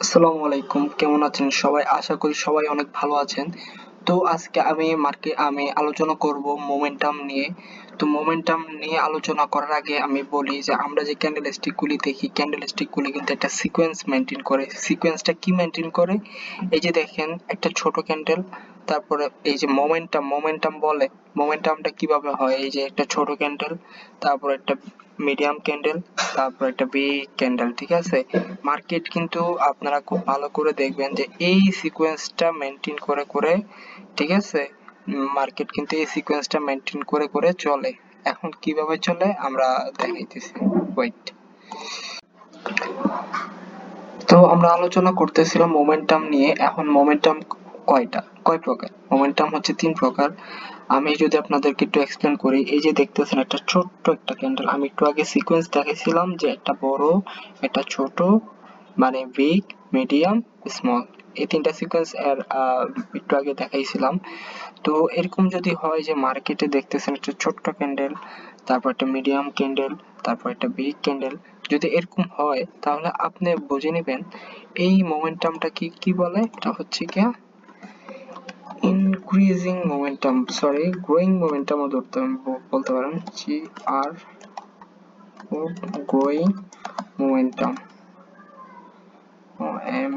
আসসালামু আলাইকুম, কেমন আছেন সবাই? আশা করি সবাই অনেক ভালো আছেন। তো আজকে আমি আলোচনা করব মোমেন্টাম নিয়ে। তো মোমেন্টাম নিয়ে আলোচনা করার আগে আমি বলি যে আমরা যে ক্যান্ডেলস্টিক গুলি দেখি, ক্যান্ডেলস্টিক গুলি কিন্তু একটা সিকোয়েন্স মেনটেন করে। সিকোয়েন্সটা কি মেনটেন করে? এই যে দেখেন একটা ছোট ক্যান্ডেল, তারপরে এই যে মোমেন্টাম বলে। মোমেন্টামটা কিভাবে হয়? এই যে একটা ছোট ক্যান্ডেল, তারপর একটা মিডিয়াম ক্যান্ডেল, তারপর একটা বিগ ক্যান্ডেল, ঠিক আছে? মার্কেট কিন্তু আপনারা খুব ভালো করে দেখবেন যে এই সিকোয়েন্সটা মেনটেন করে করে, ঠিক আছে, মার্কেট কিন্তু এই সিকোয়েন্সটা মেনটেন করে করে চলে। এখন কিভাবে চলে আমরা দেখাইতেছি, ওয়েট। তো আমরা আলোচনা করতেছিলাম মোমেন্টাম নিয়ে। এখন মোমেন্টাম কয় প্রকার? মোমেন্টাম হচ্ছে 3 প্রকার। আমি যদি আপনাদেরকে একটু এক্সপ্লেন করি, এই যে দেখতেছেন একটা ছোট্ট একটা ক্যান্ডেল, আমি একটু আগে সিকোয়েন্স দেখাইছিলাম যে একটা বড়, একটা ছোট, মানে বিগ, মিডিয়াম, স্মল, এই 3টা সিকোয়েন্স এর একটু আগে দেখাইছিলাম। তো এরকম যদি হয় যে মার্কেটে দেখতেছেন একটা ছোট্ট ক্যান্ডেল, তারপর একটা মিডিয়াম ক্যান্ডেল, তারপর একটা বিগ ক্যান্ডেল, যদি এরকম হয় তাহলে আপনি বুঝে নেবেন এই মোমেন্টামটা কি বলে। এটা হচ্ছে কি ইনক্রিজিং মোমেন্টাম, সরি গ্রোয়িং মোমেন্টামও ধরতে বলতে পারেন, আর ও গ্রোয়িং মোমেন্টাম, ও এন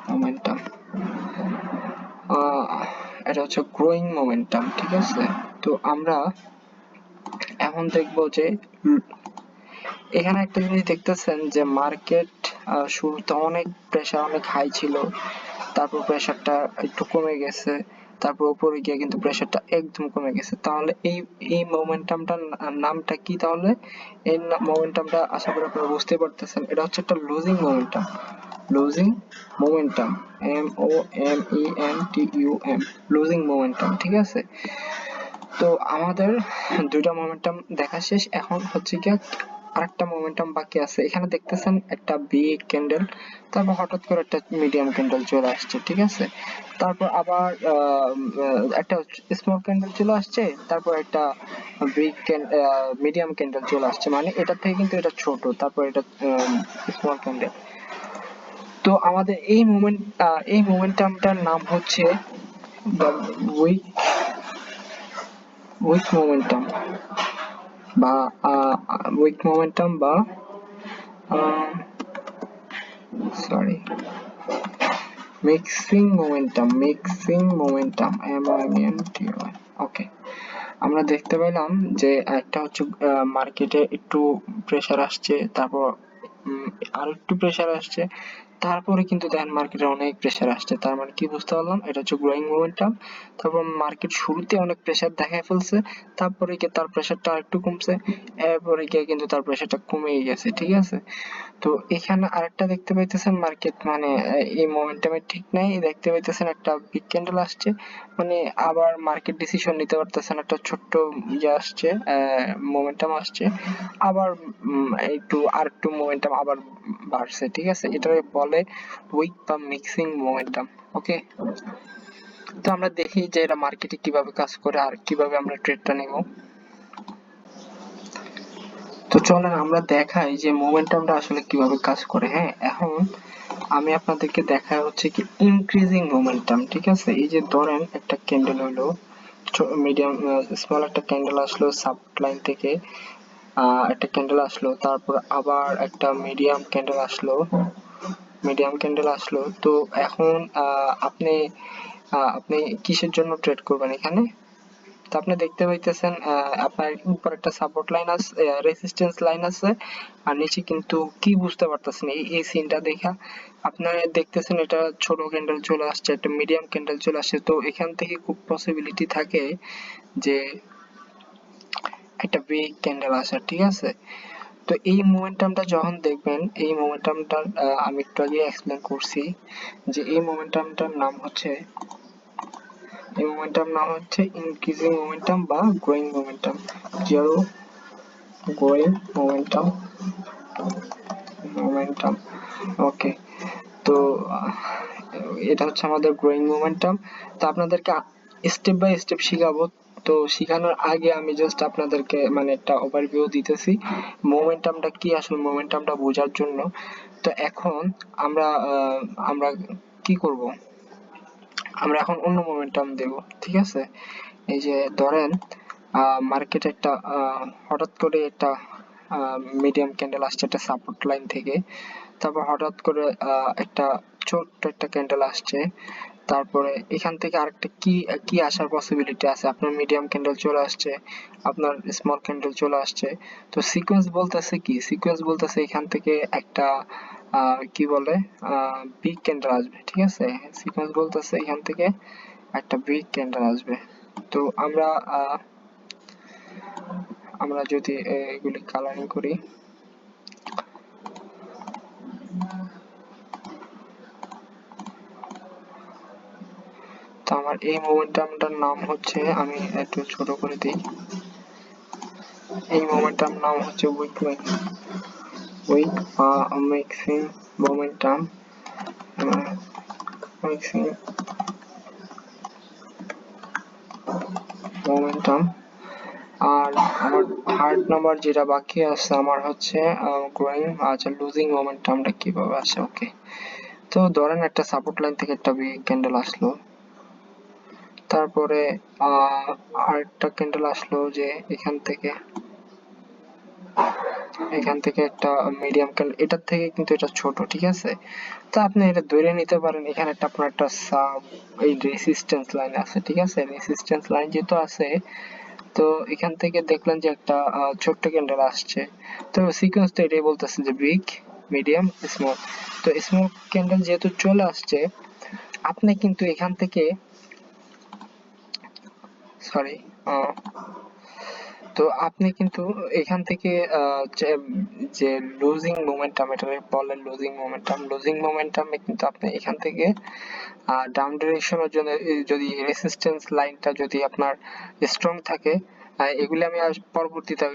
মোমেন্টাম, এটা হচ্ছে গ্রোয়িং মোমেন্টাম, ঠিক আছে? তো আমরা এখন দেখবো যে এখানে একটা জিনিস দেখতেছেন যে মার্কেট শুরুতে অনেক প্রেসার, অনেক হাই ছিল, তারপর প্রেসারটা একটু কমে গেছে, তারপর উপরে গিয়ে কিন্তু প্রেসারটা একদম কমে গেছে। তাহলে এই এই মোমেন্টামটার নামটা কি তাহলে? এই মোমেন্টামটা আশা করি আপনারা বুঝতে পারতেছেন, এটা হচ্ছে একটা losing momentum. Losing momentum, MOMENTUM, losing momentum, ঠিক আছে? তো আমাদের 2টা মোমেন্টাম দেখা শেষ। এখন হচ্ছে কি আরেকটা মোমেন্টাম বাকি আছে। এখানে দেখতেছেন একটা বিগ ক্যান্ডেল, তারপর হঠাৎ করে একটা মিডিয়াম ক্যান্ডেল চলে আসছে, ঠিক আছে? তারপর আবার একটা স্মল ক্যান্ডেল চলে আসছে, তারপর একটা মিডিয়াম ক্যান্ডেল চলে আসছে, মানে এটা থেকে কিন্তু এটা ছোট, তারপর এটা স্মল ক্যান্ডেল। তো আমাদের এই মোমেন্টামটার নাম হচ্ছে উইক উইক মোমেন্টাম, বা উইক মোমেন্টাম, বা সরি মিক্সিং মোমেন্টাম, MOMENTUM। ওকে, আমরা দেখতে পেলাম যে একটা হচ্ছে মার্কেটে একটু প্রেসার আসছে, তারপর আরো একটু প্রেসার আসছে, তারপরে কিন্তু দেখেন মার্কেটে অনেক প্রেসার আসছে। তার মানে কি বুঝতে পারলাম? এটা হচ্ছে গ্রোয়িং মোমেন্টাম। তারপর মার্কেট শুরুতে অনেক প্রেসার দেখায় ফেলছে, তারপরে গিয়ে তার প্রেসারটা আরেকটু কমছে, এরপরে গিয়ে কিন্তু তার প্রেসারটা কমেই গেছে, ঠিক আছে? তো এখানে আরেকটা দেখতে পাইতেছেন মার্কেট, মানে এই মোমেন্টামের ঠিক নাই, দেখতে পাইতেছেন একটা বিগ ক্যান্ডেল আসছে, মানে আবার মার্কেট ডিসিশন নিতে পারতেছেন, একটা ছোট্ট ইয়ে আসছে, মোমেন্টাম আসছে, আবার একটু মোমেন্টাম আবার বাড়ছে, ঠিক আছে? এটাকে বলে উইক বা মিক্সিং মোমেন্টাম। ওকে, তো আমরা দেখি যে এটা মার্কেটে কিভাবে কাজ করে আর কিভাবে আমরা ট্রেডটা নেব। তো চলেন আমরা দেখাই যে মোমেন্টামটা আসলে কিভাবে কাজ করে। হ্যাঁ, এখন আমি আপনাদেরকে দেখাই হচ্ছে কি ইনক্রিজিং মোমেন্টাম, ঠিক আছে? এই যে ধরেন একটা ক্যান্ডেল হলো, মিডিয়াম স্মল একটা ক্যান্ডেল আসলো সাব লাইন থেকে, একটা ক্যান্ডেল আসলো, তারপর আবার একটা মিডিয়াম ক্যান্ডেল আসলো। তো এখন আপনি আপনি কিসের জন্য ট্রেড করবেন এখানে? তো আপনি দেখতে পাইতেছেন আপনার উপর একটা সাপোর্ট লাইন আছে, রেসিস্ট্যান্স লাইন আছে, আর নিচে কিন্তু কি বুঝতে পারতেছেন এই সিনটা দেখা? আপনারা দেখতেছেন এটা ছোট ক্যান্ডেল চলে আসছে, একটা মিডিয়াম ক্যান্ডেল চলে আসছে, তো এখান থেকে খুব পসিবিলিটি থাকে যে একটা বিগ ক্যান্ডেল আসার, ঠিক আছে? তো এই মোমেন্টামটা যখন দেখবেন, এই মোমেন্টামটা আমি একটু আগে এক্সপ্লেন করছি যে এই মোমেন্টাম নাম হচ্ছে ইনক্রিজিং মোমেন্টাম বা growing momentum, zero growing momentum. Okay, তো এটা হচ্ছে আমাদের গ্রোয়িং মোমেন্টাম। তো আপনাদেরকে স্টেপ বাই স্টেপ শিখাবো। তো শিখানোর আগে আমি জাস্ট আপনাদেরকে মানে একটা ওভারভিউ দিতেছি মোমেন্টামটা কি, আসলে মোমেন্টামটা বোঝার জন্য। তো এখন আমরা আমরা কি করব, আমরা এখন অন্য মোমেন্টাম দেব, ঠিক আছে। এই যে ধরেন মার্কেটে একটা হঠাৎ করে একটা মিডিয়াম ক্যান্ডেল আসছে একটা সাপোর্ট লাইন থেকে, তারপর হঠাৎ করে একটা ছোট্ট একটা ক্যান্ডেল আসছে, তারপরে এখান থেকে আরেকটা কি কি আসার পসিবিলিটি আছে, আপনার মিডিয়াম ক্যান্ডেল চলে আসছে, আপনার স্মল ক্যান্ডেল চলে আসছে। তো সিকোয়েন্স বলতেছে কি, সিকোয়েন্স বলতেছে এখান থেকে একটা কি বলে বিগ ক্যান্ডেল আসবে, ঠিক আছে। সিকোয়েন্স বলতেছে এখান থেকে একটা বিগ ক্যান্ডেল আসবে। তো আমরা আমরা যদি এগুলি কালারিং করি, তো আমার এই মোমেন্টামটার নাম হচ্ছে, আমি একটু ছোট করে দিই, এই মোমেন্টাম নাম হচ্ছে weak mixing momentum, mixing momentum. আর আমার থার্ড নাম্বার যেটা বাকি আছে আমার হচ্ছে গ্রোয়িং, আচ্ছা লুজিং মোমেন্টামটা কিভাবে আসে, ওকে। তো ধরেন একটা সাপোর্ট লাইন থেকে একটা বিগ ক্যান্ডেল আসলো, তারপরে আরেকটা ক্যান্ডেল আসলো যে এখান থেকে একটা মিডিয়াম ক্যান্ডেল, এটার থেকে কিন্তু এটা ছোট, ঠিক আছে। তো আপনি এটা ধরে নিতে পারেন এখানে একটা আপনার একটা সাব এই রেসিস্ট্যান্স লাইন আছে, ঠিক আছে। রেসিস্ট্যান্স লাইন যেহেতু আছে, তো এখান থেকে দেখলেন যে একটা ছোট্ট ক্যান্ডেল আসছে, তো সিকোয়েন্স তো এটাই বলতেছে যে বিগ, মিডিয়াম, স্মল। তো স্মল ক্যান্ডেল যেহেতু চলে আসছে, আপনি কিন্তু এখান থেকে সরি তো আপনি কিন্তু এখান থেকে যে লুজিং মোমেন্টাম, এটা বলে লুজিং মোমেন্টাম, লুজিং মোমেন্টামে কিন্তু আপনি এখান থেকে ডাউন ডিরেকশনের জন্য যদি রেসিস্ট্যান্স লাইনটা যদি আপনার স্ট্রং থাকে, এগুলি আমি পরবর্তীতে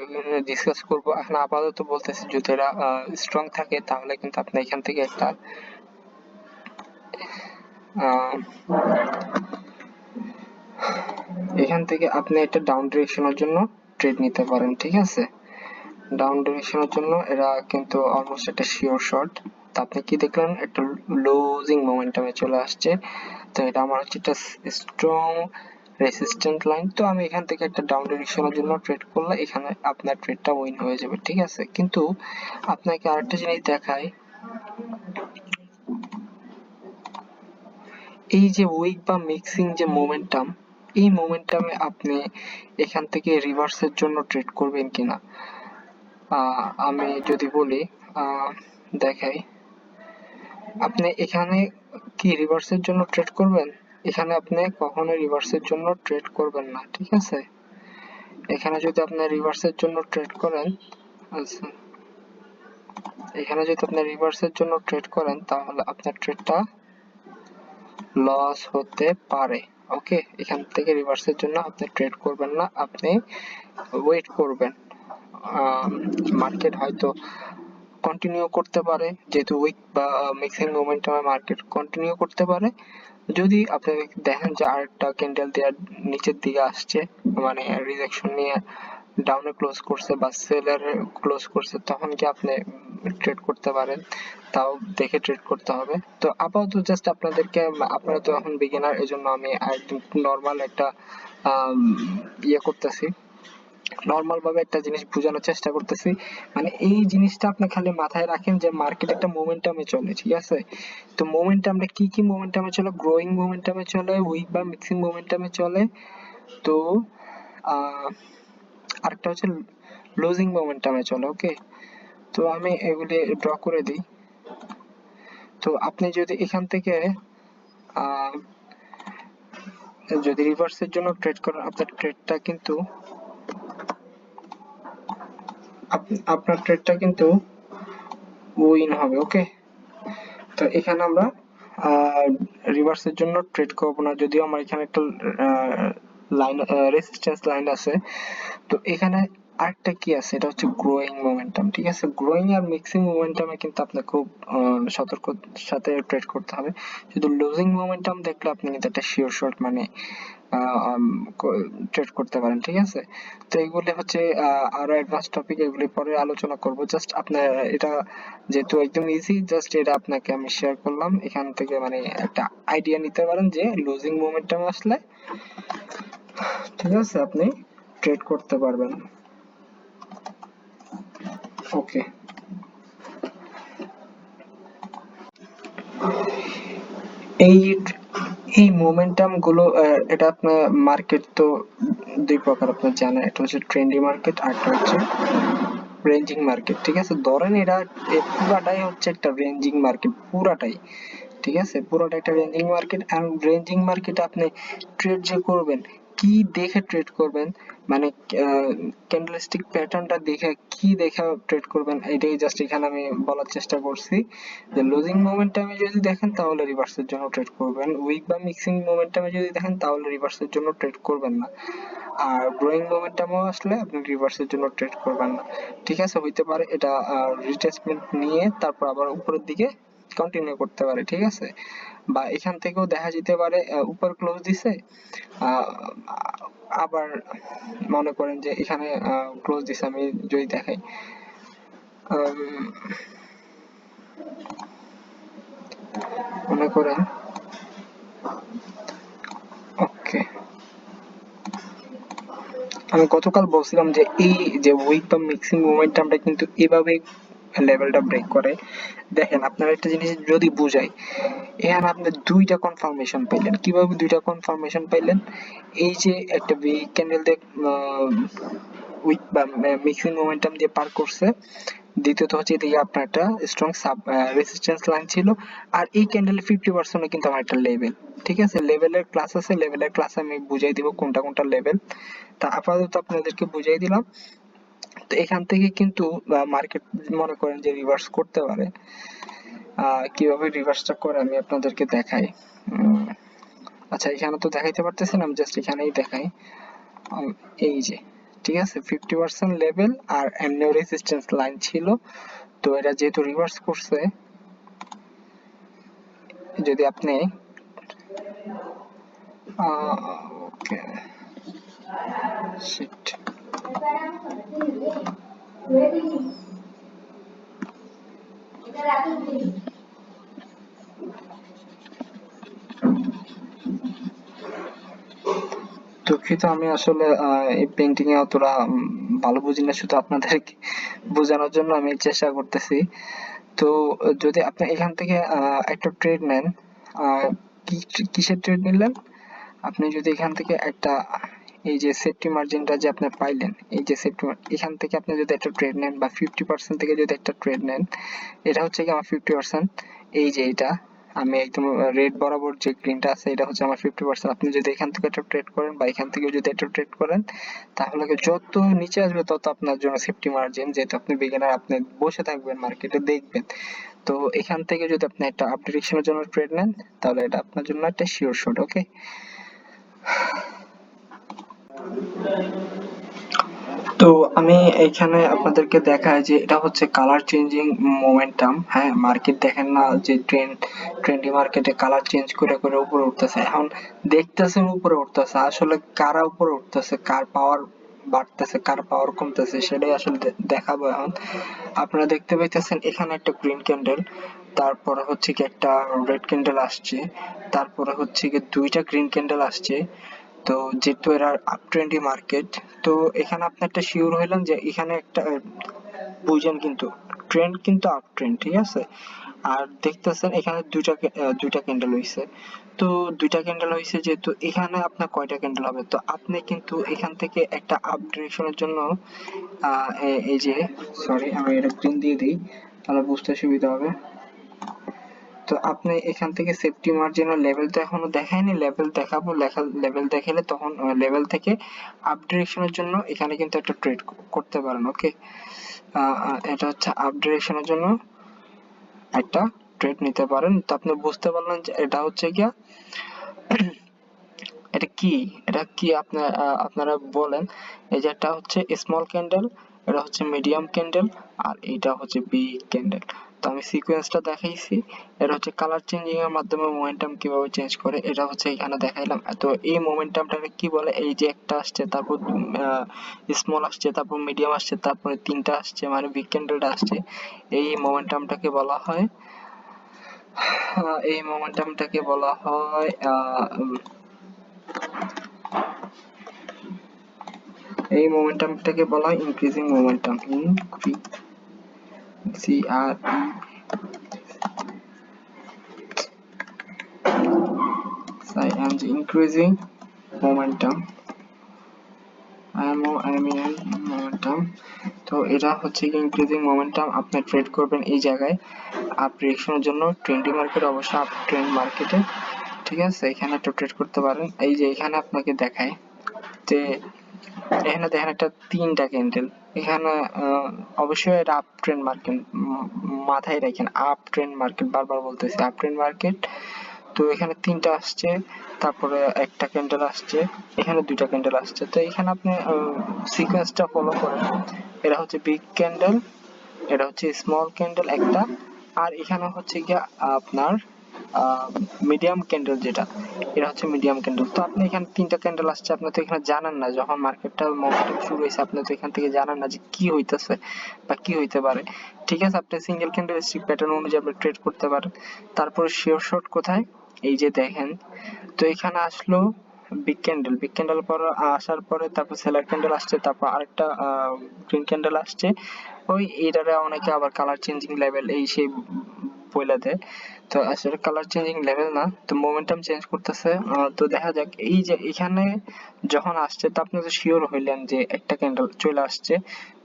ডিসকাস করব, এখন আপাতত বলতেছি যদি এটা স্ট্রং থাকে তাহলে কিন্তু আপনি এখান থেকে একটা এখান থেকে আপনি একটা ডাউন ডিরেকশনের জন্য ট্রেড নিতে পারেন, ঠিক আছে। ডাউন ডিরেকশনের জন্য এরা কিন্তু অলমোস্ট একটা শিওর শর্ট। তো আপনি কি দেখলেন, একটা লুজিং মোমেন্টামে চলে আসছে, তো এটা আমার হচ্ছে একটা স্ট্রং রেসিস্ট্যান্ট লাইন। তো আমি এখান থেকে একটা ডাউন ডিরেকশনের জন্য ট্রেড করলে এখানে আপনার ট্রেডটা উইন হয়ে যাবে, ঠিক আছে। কিন্তু আপনাকে আরেকটা জিনিস দেখাই, এই যে উইক বা মিক্সিং যে মোমেন্টাম, এই মোমেন্টামে আপনি এখান থেকে রিভার্সের জন্য ট্রেড করবেন কিনা। আমি যদি বলি দেখাই, আপনি এখানে কি রিভার্সের জন্য ট্রেড করবেন, এখানে আপনি কখনো রিভার্সের জন্য ট্রেড করবেন না, ঠিক আছে। এখানে যদি আপনি রিভার্সের জন্য ট্রেড করেন, আচ্ছা, এখানে যদি আপনি রিভার্সের জন্য ট্রেড করেন তাহলে আপনার ট্রেডটা লস হতে পারে, ওকে। এখান থেকে রিভার্সের জন্য আপনি ট্রেড করবেন না, আপনি ওয়েট করবেন। মার্কেট হয়তো কন্টিনিউ করতে পারে, যেহেতু উইক বা মিক্সিং মোমেন্টামে মার্কেট কন্টিনিউ করতে পারে। যদি আপনি দেখেন যে আরেকটা ক্যান্ডেল দেওয়ার নিচের দিকে আসছে, মানে রিজেকশন নিয়ে ডাউনে ক্লোজ করছে বা সেলার ক্লোজ করছে, তখন কি আপনি ট্রেড করতে পারেন, তাও দেখে ট্রেড করতে হবে। তো আপাতত জাস্ট আপনাদেরকে, আপনারা তো এখন বিগিনার, এজন্য আমি একদম নর্মাল একটা ইয়ে করতেছি, নর্মাল ভাবে একটা জিনিস বোঝানোর চেষ্টা করতেছি। মানে এই জিনিসটা আপনি খালি মাথায় রাখেন যে মার্কেট একটা মোমেন্টামে চলে, ঠিক আছে। তো মোমেন্টামটা কি কি মোমেন্টামে চলে, গ্রোয়িং মোমেন্টামে চলে, উইক বা মিক্সিং মোমেন্টামে চলে, তো আরেকটা হচ্ছে লুজিং মোমেন্টামে চলে, ওকে। তো আমি এগুলি ড্র করে দিই। তো আপনি যদি এখান থেকে যদি রিভার্সের জন্য ট্রেড করেন, আপনার ট্রেডটা কিন্তু উইন হবে, ওকে। তো এখানে আমরা রিভার্সের জন্য ট্রেড করব না, যদিও আমার এখানে একটা লাইন রেজিস্ট্যান্স লাইন আছে। তো এখানে আরেকটা কি আছে, এটা হচ্ছে গ্রোয়িং মোমেন্টাম। ঠিক আছে, গ্রোয়িং আর মিক্সিং মোমেন্টামে কিন্তু আপনার খুব সতর্কতার সাথে ট্রেড করতে হবে। শুধু লুজিং মোমেন্টাম দেখলে আপনি কিন্তু একটা শিওর শর্ট মানে ট্রেড করতে পারেন। ঠিক আছে, তো এগুলি হচ্ছে আরো অ্যাডভান্স টপিক, এগুলি পরে আলোচনা করব। জাস্ট আপনার এটা যেহেতু একদম ইজি, জাস্ট এটা আপনাকে আমি শেয়ার করলাম, এখান থেকে মানে একটা আইডিয়া নিতে পারেন যে লুজিং মোমেন্টাম আসলে, ঠিক আছে, আপনি ট্রেড করতে পারবেন। ওকে, এই এই মোমেন্টাম গুলো এটা আপনার মার্কেট তো দুই প্রকার আপনার জানেন, একটা হচ্ছে ট্রেন্ডি মার্কেট আর একটা হচ্ছে রেঞ্জিং মার্কেট। ঠিক আছে, ধরেন এটা পুরাটাই হচ্ছে একটা রেঞ্জিং মার্কেট, পুরাটাই। ঠিক আছে, পুরোটা একটা রেঞ্জিং মার্কেট। আর রেঞ্জিং মার্কেটে আপনি ট্রেড যে করবেন, কি দেখে ট্রেড করবেন, মানে ক্যান্ডেলস্টিক প্যাটার্নটা দেখে কি দেখে ট্রেড করবেন, এটাই জাস্ট এখানে আমি বলার চেষ্টা করছি। যে লুজিং মোমেন্টামে যদি দেখেন তাহলে রিভার্সের জন্য ট্রেড করবেন, উইক বা মিক্সিং মোমেন্টামে যদি দেখেন তাহলে রিভার্সের জন্য ট্রেড করবেন না, আর গ্রোয়িং মোমেন্টামও আসলে আপনি রিভার্সের জন্য ট্রেড করবেন না। ঠিক আছে, হইতে পারে এটা রিট্রেসমেন্ট নিয়ে তারপর আবার উপরের দিকে কন্টিনিউ করতে পারে। ঠিক আছে, বা এখান থেকেও দেখা যেতে পারে উপর ক্লোজ দিছে, আহ, আবার মনে করেন যে এখানে ক্লোজ দিছে, আমি যদি দেখাই, উম, মনে করেন, ওকে, আমি গতকাল বলছিলাম যে এই যে উইক বা মিক্সিং মোমেন্টামটা কিন্তু এভাবে লেভেলটা ব্রেক করে। দেখেন, আপনার একটা জিনিস যদি বুঝাই, এখানে আপনি দুইটা কনফার্মেশন পাইলেন। কিভাবে দুইটা কনফার্মেশন পাইলেন? এই যে একটা উইক ক্যান্ডেল দিয়ে উইক বা মিক্সিং মোমেন্টাম দিয়ে পার করছে, দ্বিতীয়ত হচ্ছে এদিকে আপনার একটা স্ট্রং সাব রেজিস্ট্যান্স লাইন ছিল, আর এই ক্যান্ডেলের 50% কিন্তু আমার একটা লেভেল। ঠিক আছে, লেভেলের ক্লাস আছে, লেভেলের ক্লাস আমি বুঝাই দিব কোনটা কোনটা লেভেল, তা আপাতত আপনাদেরকে বুঝাই দিলাম। তো এখান থেকে কিন্তু মার্কেট মনে করেন যে রিভার্স করতে পারে। কিভাবে রিভার্সটা করে আমি আপনাদেরকে দেখাই। আচ্ছা, এখানে তো দেখাইতে পারতেছি না, আমি জাস্ট এখানেই দেখাই। উম, এই যে, ঠিক আছে, 50% লেভেল আর এমনিও রেজিস্ট্যান্স লাইন ছিল, তো এটা যেহেতু রিভার্স করছে, যদি আপনি ওকে, শিট, দুঃখিত, আমি আসলে এই পেন্টিং এ অতটা ভালো বুঝি না, শুধু আপনাদেরকে বোঝানোর জন্য আমি চেষ্টা করতেছি। তো যদি আপনি এখান থেকে একটা ট্রেড নেন, আহ, কিসের ট্রেড নিলেন, আপনি যদি এখান থেকে একটা, এই যে সেফটি মার্জিনটা যে আপনি পাইলেন, এই যে সেফটি, এখান থেকে আপনি যদি একটা ট্রেড নেন বা 50% থেকে যদি একটা ট্রেড নেন, এটা হচ্ছে কি আমার 50%, এই যে এটা আমি একদম রেড বরাবর যে গ্রিনটা আছে এটা হচ্ছে আমার 50%। আপনি যদি এখান থেকে একটা ট্রেড করেন বা এখান থেকে যদি একটা ট্রেড করেন, তাহলে যত নিচে আসবে তত আপনার জন্য সেফটি মার্জিন, যেহেতু আপনি বিগিনার, আপনি বসে থাকবেন মার্কেটে দেখবেন। তো এখান থেকে যদি আপনি একটা আপ ডিরেকশনের জন্য ট্রেড নেন, তাহলে এটা আপনার জন্য একটা শিওর শট। ওকে, তো আমি এখানে আপনাদেরকে দেখাই যে এটা হচ্ছে কালার চেঞ্জিং মোমেন্টাম। হ্যাঁ, মার্কেট দেখেন না যে ট্রেন্ডি মার্কেটে কালার চেঞ্জ করে করে উপরে উঠতেছে, এখন দেখতেছেন উপরে উঠতেছে, আসলে কারা উপরে উঠতেছে, কার পাওয়ার বাড়তেছে, কার পাওয়ার কমতেছে, সেটাই আসলে দেখাবো এখন। আপনারা দেখতে পাইতেছেন এখানে একটা গ্রিন ক্যান্ডেল, তারপরে হচ্ছে কি একটা রেড ক্যান্ডেল আসছে, তারপরে হচ্ছে কি দুইটা গ্রিন ক্যান্ডেল আসছে। তো যেহেতু এরা আপ ট্রেন্ডি মার্কেট, তো এখানে আপনি একটা শিওর হইলেন যে এখানে একটা বুঝেন কিন্তু ট্রেন্ড কিন্তু আপ ট্রেন্ড। ঠিক আছে, আর দেখতেছেন এখানে দুইটা ক্যান্ডেল হইছে, তো দুইটা ক্যান্ডেল হইছে যেহেতু এখানে আপনার কয়টা ক্যান্ডেল হবে, তো আপনি কিন্তু এখান থেকে একটা আপ ডিরেকশনের জন্য এই যে, সরি আমি এটা গ্রিন দিয়ে দিই তাহলে বুঝতে সুবিধা হবে। তো আপনি এখান থেকে সেফটি মার্জিনের লেভেল তো এখনো দেখায়নি, লেভেল দেখাবো, লেভেল দেখালে তখন লেভেল থেকে আপ ডিরেকশনের জন্য এখানে কিন্তু একটা ট্রেড করতে পারেন। ওকে, এটা হচ্ছে আপ ডিরেকশনের জন্য একটা ট্রেড নিতে পারেন। তো আপনি বুঝতে পারলেন যে এটা হচ্ছে গিয়া এটা কি, আপনারা বলেন। এই যে একটা হচ্ছে স্মল ক্যান্ডেল, এটা হচ্ছে মিডিয়াম ক্যান্ডেল, আর এটা হচ্ছে বিগ ক্যান্ডেল। তো আমি সিকোয়েন্সটা দেখাইছি। এটা হচ্ছে কালার চেঞ্জিং এর মাধ্যমে মোমেন্টাম কিভাবে চেঞ্জ করে, এটা হচ্ছে এখানে দেখাইলাম। তো এই মোমেন্টামটাকে কি বলে, এই যে একটা আসছে, তারপর স্মল আসছে, তারপর মিডিয়াম আসছে, তারপরে তিনটা আসছে, মানে বিগ ক্যান্ডেলটা আসছে, এই মোমেন্টামটাকে বলা হয় এই মোমেন্টামটাকে বলা হয় এই মোমেন্টামটাকে বলা হয় increasing momentum. Increasing momentum, momentum. তো এটা হচ্ছে ইনক্রিজিং মোমেন্টাম। আপনি ট্রেড করবেন এই জায়গায় আপ ডিরেকশনের জন্য, ট্রেন্ডি মার্কেট, অবশ্যই আপ ট্রেন্ড মার্কেটে, ঠিক আছে। এখানে একটু ট্রেড করতে পারেন। এই যে এখানে আপনাকে দেখায় যে এখানে দেখেন একটা তিনটা ক্যান্ডেল, এখানে অবশ্যই এটা আপ ট্রেন্ড মার্কেট, মাথায় রাখেন আপ ট্রেন্ড মার্কেট, বারবার বলতেছি আপ ট্রেন্ড মার্কেট। তো এখানে তিনটা আসছে, তারপরে একটা ক্যান্ডেল আসছে, এখানে দুইটা ক্যান্ডেল আসছে। তো এখানে আপনি সিকোয়েন্সটা ফলো করেন। এটা হচ্ছে বিগ ক্যান্ডেল, এটা হচ্ছে স্মল ক্যান্ডেল একটা, আর এখানে হচ্ছে গিয়া আপনার মিডিয়াম ক্যান্ডেল, যেটা এটা হচ্ছে মিডিয়াম ক্যান্ডেল। তো আপনি এখানে তিনটা ক্যান্ডেল আসছে, আপনি তো এখানে জানেন না, যখন মার্কেটটা মোমেন্টাম শুরু হয়েছে আপনি তো এখান থেকে জানেন না যে কি হইতেছে বা কি হইতে পারে, ঠিক আছে। আপনি সিঙ্গেল ক্যান্ডেল স্টিক প্যাটার্ন অনুযায়ী আপনি ট্রেড করতে পারেন। তারপরে শিওর শর্ট কোথায়, এই যে দেখেন। তো এখানে আসলো বিগ ক্যান্ডেল পর আসার পরে তারপর সেলার ক্যান্ডেল আসছে, তারপর আরেকটা গ্রিন ক্যান্ডেল আসছে। ওই এটারে অনেকে আবার কালার চেঞ্জিং লেভেল এই সেই বইলা দেয়। তো আসলে কালার চেঞ্জিং লেভেল না, তো মোমেন্টাম চেঞ্জ করতেছে। তো দেখা যাক এই যে এখানে যখন আসছে, তো আপনি তো শিওর হইলেন যে একটা ক্যান্ডেল চলে আসছে,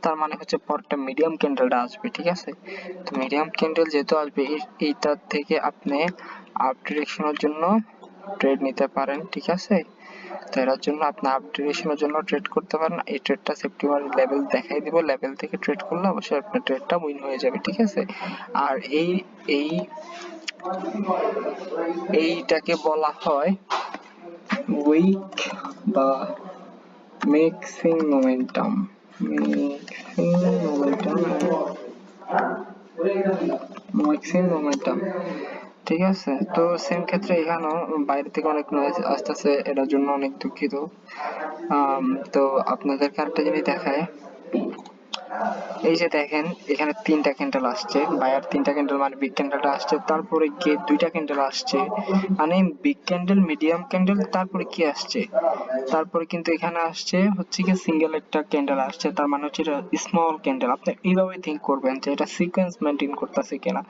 তার মানে হচ্ছে পরটা মিডিয়াম ক্যান্ডেলটা আসবে, ঠিক আছে। তো মিডিয়াম ক্যান্ডেল যেহেতু আসবে, এইটার থেকে আপনি আপ ডিরেকশনের জন্য ট্রেড নিতে পারেন, ঠিক আছে। তো এর জন্য আপনি আপ ডিরেকশনের জন্য ট্রেড করতে পারেন। এই ট্রেডটা সেপ্টেম্বর লেভেল দেখাই দিব, লেভেল থেকে ট্রেড করলে অবশ্যই আপনার ট্রেডটা উইন হয়ে যাবে, ঠিক আছে। আর এই এইটাকে বলা হয় উইক বা mixing momentum, mixing momentum, mixing momentum, ঠিক আছে। তো সেম ক্ষেত্রে এখানেও বাইরে থেকে অনেক নয়েজ আসতেছে, এটার জন্য অনেক দুঃখিত। তো আপনাদেরকে আরেকটা জিনিস দেখায়, এই যে দেখেন এখানে তিনটা ক্যান্ডেল আসছে, বায়ার তিনটা ক্যান্ডেল মানে বিগ ক্যান্ডেলটা আসছে, তারপরে গিয়ে দুইটা ক্যান্ডেল আসছে, মানে বিগ ক্যান্ডেল মিডিয়াম ক্যান্ডেল, তারপরে কি আসছে, তারপরে কিন্তু এখানে আসছে হচ্ছে কি সিঙ্গেল একটা ক্যান্ডেল আসছে, তার মানে হচ্ছে এটা স্মল ক্যান্ডেল। আপনি এইভাবে থিঙ্ক করবেন যে এটা সিকোয়েন্স মেনটেন করতেছে কিনা।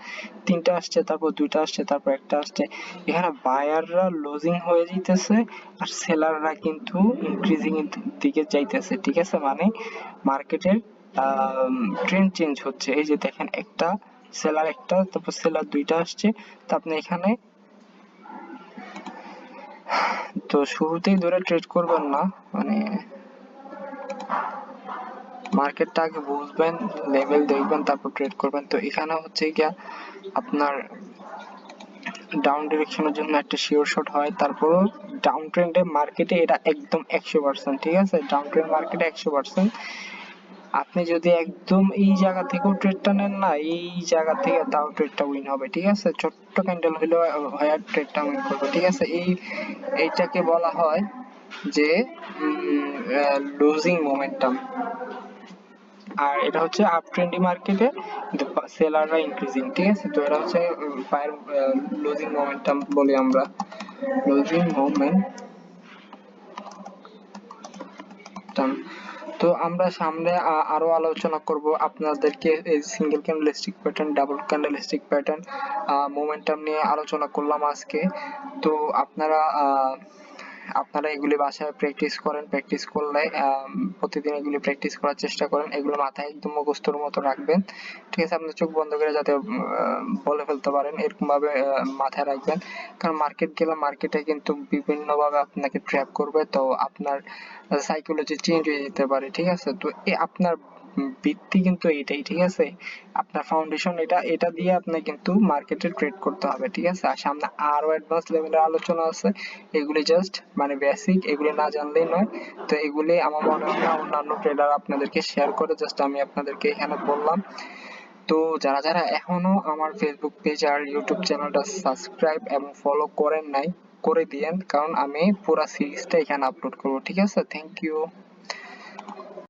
তিনটা আসছে, তারপর দুইটা আসছে, তারপর একটা আসছে, এখানে বায়াররা লুজিং হয়ে যাইতেছে আর সেলাররা কিন্তু ইনক্রিজিং এর দিকে যাইতেছে, ঠিক আছে। মানে মার্কেটের ট্রেন্ড চেঞ্জ হচ্ছে। এই যে দেখেন একটা সেলার, একটা তারপর সেলার দুইটা আসছে। তো আপনি এখানে তো শুরুতেই ধরে ট্রেড করবেন না, মানে মার্কেটটা আগে বুঝবেন, লেভেল দেখবেন, তারপর ট্রেড করবেন। তো এখানে হচ্ছে গিয়া আপনার ডাউন ডিরেকশনের জন্য একটা শিওর শট হয়, তারপর ডাউন ট্রেন্ডে মার্কেটে এটা একদম 100%, ঠিক আছে। ডাউন ট্রেন্ড মার্কেটে 100%। আপনি যদি একদম এই জায়গা থেকেও ট্রেডটা নেন না, এই জায়গা থেকে তাও ট্রেডটা উইন হবে, ঠিক আছে। ছোট্ট ক্যান্ডেল হইলেও হয় ট্রেডটা উইন করবে, ঠিক আছে। এইটাকে বলা হয় যে লুজিং মোমেন্টাম। আর এটা হচ্ছে আপ ট্রেন্ডি মার্কেটে কিন্তু সেলাররা ইনক্রিজিং, ঠিক আছে। তো এটা হচ্ছে বায়ার লুজিং মোমেন্টাম বলি আমরা, লুজিং মোমেন্টাম। তো আমরা সামনে আরো আলোচনা করব আপনাদেরকে এই single candlestick pattern, double candlestick pattern, momentum নিয়ে আলোচনা করলাম আজকে। তো আপনারা এগুলি বাসায় প্র্যাকটিস করেন, প্র্যাকটিস করলে প্রতিদিন এগুলি প্র্যাকটিস করার চেষ্টা করেন, এগুলো মাথায় একদম মুখস্থর মতো রাখবেন, ঠিক আছে। আপনার চোখ বন্ধ করে যাতে বলে ফেলতে পারেন এরকম ভাবে মাথায় রাখবেন। কারণ মার্কেট গেলে মার্কেটে কিন্তু বিভিন্ন ভাবে আপনাকে ট্র্যাপ করবে, তো আপনার সাইকোলজি চেঞ্জ হয়ে যেতে পারে, ঠিক আছে। তো আপনার ভিত্তি কিন্তু এটাই, ঠিক আছে? আপনার ফাউন্ডেশন এটা, এটা দিয়ে আপনি কিন্তু মার্কেটে ট্রেড করতে হবে, ঠিক আছে? আর সামনে আরো অ্যাডভান্স লেভেলের আলোচনা আছে, এগুলি জাস্ট মানে বেসিক, এগুলি না জানলেই নয়। তো এগুলি আমার মনে হয় না অন্যান্য ট্রেডার আপনাদেরকে শেয়ার করে, জাস্ট আমি আপনাদেরকে এখানে বললাম। তো যারা যারা এখনো আমার ফেসবুক পেজ আর ইউটিউব চ্যানেলটা সাবস্ক্রাইব এবং ফলো করেন নাই, করে দিয়েন, কারণ আমি পুরা সিরিজটা এখানে আপলোড করবো, ঠিক আছে? Thank you.